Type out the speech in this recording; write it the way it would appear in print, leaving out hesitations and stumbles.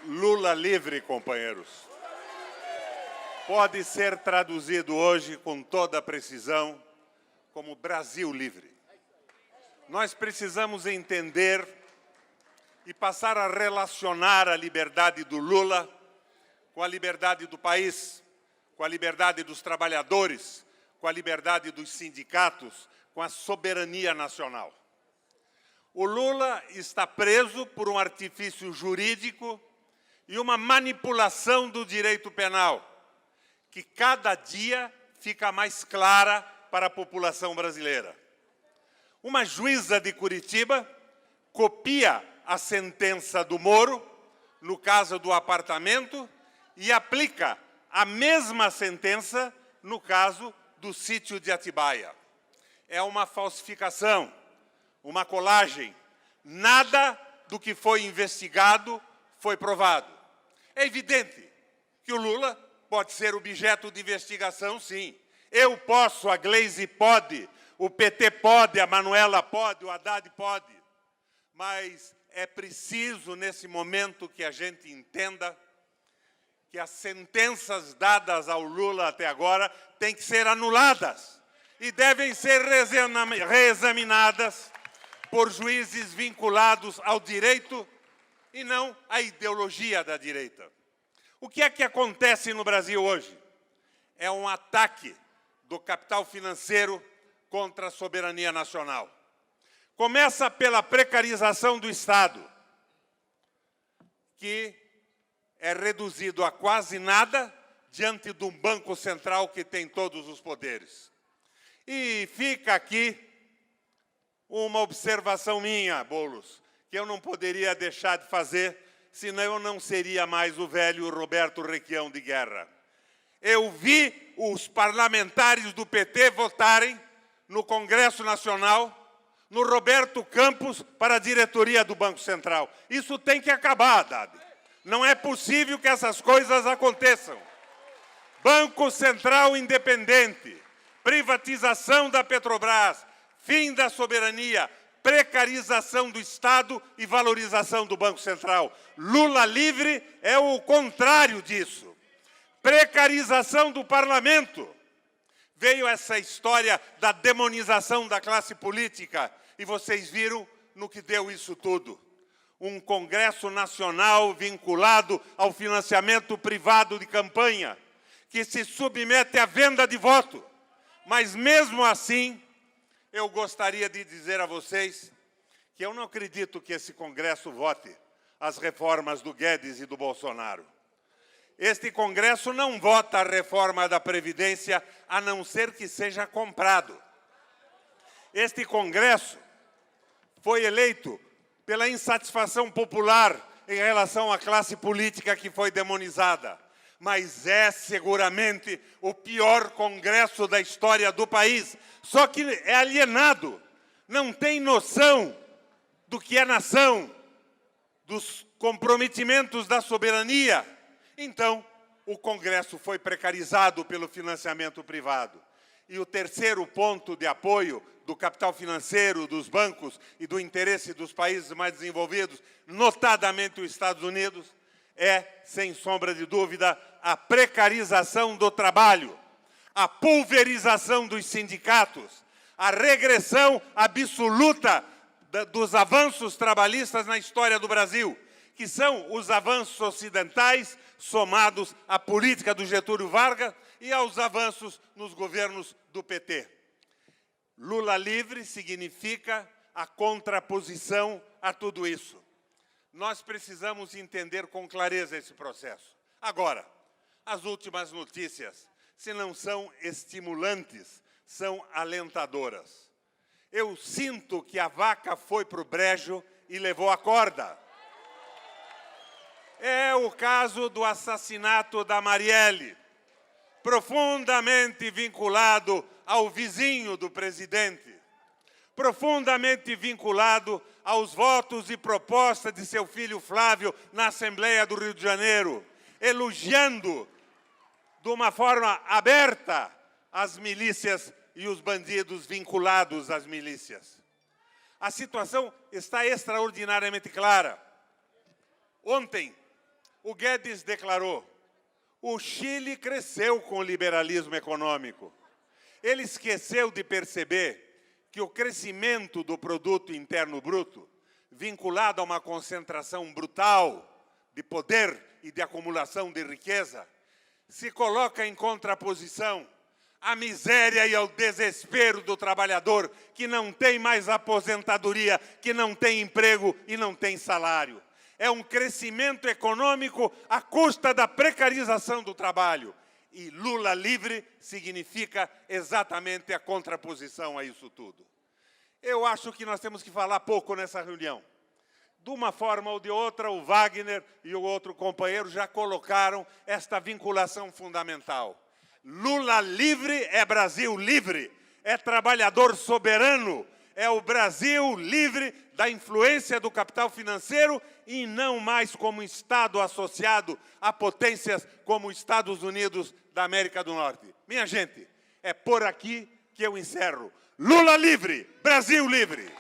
Lula livre, companheiros, pode ser traduzido hoje com toda precisão como Brasil livre. Nós precisamos entender e passar a relacionar a liberdade do Lula com a liberdade do país, com a liberdade dos trabalhadores, com a liberdade dos sindicatos, com a soberania nacional. O Lula está preso por um artifício jurídico e uma manipulação do direito penal, que cada dia fica mais clara para a população brasileira. Uma juíza de Curitiba copia a sentença do Moro, no caso do apartamento, e aplica a mesma sentença no caso do sítio de Atibaia. É uma falsificação, uma colagem. Nada do que foi investigado foi provado. É evidente que o Lula pode ser objeto de investigação, sim. Eu posso, a Gleisi pode, o PT pode, a Manuela pode, o Haddad pode. Mas é preciso, nesse momento, que a gente entenda que as sentenças dadas ao Lula até agora têm que ser anuladas e devem ser reexaminadas por juízes vinculados ao direito e não à ideologia da direita. O que é que acontece no Brasil hoje? É um ataque do capital financeiro contra a soberania nacional. Começa pela precarização do Estado, que é reduzido a quase nada diante de um Banco Central que tem todos os poderes. E fica aqui uma observação minha, Boulos, que eu não poderia deixar de fazer, senão eu não seria mais o velho Roberto Requião de Guerra. Eu vi os parlamentares do PT votarem no Congresso Nacional no Roberto Campos para a diretoria do Banco Central. Isso tem que acabar, Haddad. Não é possível que essas coisas aconteçam. Banco Central independente, privatização da Petrobras, fim da soberania, precarização do Estado e valorização do Banco Central. Lula livre é o contrário disso. Precarização do parlamento. Veio essa história da demonização da classe política e vocês viram no que deu isso tudo. Um Congresso Nacional vinculado ao financiamento privado de campanha, que se submete à venda de voto. Mas mesmo assim, eu gostaria de dizer a vocês que eu não acredito que esse Congresso vote as reformas do Guedes e do Bolsonaro. Este Congresso não vota a reforma da Previdência, a não ser que seja comprado. Este Congresso foi eleito pela insatisfação popular em relação à classe política que foi demonizada. Mas é seguramente o pior Congresso da história do país. Só que é alienado, não tem noção do que é nação, dos comprometimentos da soberania. Então, o Congresso foi precarizado pelo financiamento privado. E o terceiro ponto de apoio do capital financeiro, dos bancos e do interesse dos países mais desenvolvidos, notadamente os Estados Unidos, é, sem sombra de dúvida, a precarização do trabalho, a pulverização dos sindicatos, a regressão absoluta dos avanços trabalhistas na história do Brasil, que são os avanços ocidentais somados à política do Getúlio Vargas e aos avanços nos governos do PT. Lula livre significa a contraposição a tudo isso. Nós precisamos entender com clareza esse processo. Agora, as últimas notícias, se não são estimulantes, são alentadoras. Eu sinto que a vaca foi para o brejo e levou a corda. É o caso do assassinato da Marielle, profundamente vinculado ao vizinho do presidente, profundamente vinculado aos votos e propostas de seu filho Flávio na Assembleia do Rio de Janeiro, elogiando de uma forma aberta as milícias e os bandidos vinculados às milícias. A situação está extraordinariamente clara. Ontem, O Guedes declarou: o Chile cresceu com o liberalismo econômico. Ele esqueceu de perceber que o crescimento do produto interno bruto, vinculado a uma concentração brutal de poder e de acumulação de riqueza, se coloca em contraposição à miséria e ao desespero do trabalhador que não tem mais aposentadoria, que não tem emprego e não tem salário. É um crescimento econômico à custa da precarização do trabalho. E Lula livre significa exatamente a contraposição a isso tudo. Eu acho que nós temos que falar pouco nessa reunião. De uma forma ou de outra, o Wagner e o outro companheiro já colocaram esta vinculação fundamental. Lula livre é Brasil livre, é trabalhador soberano, é o Brasil livre da influência do capital financeiro e não mais como Estado associado a potências como os Estados Unidos da América do Norte. Minha gente, é por aqui que eu encerro. Lula livre, Brasil livre!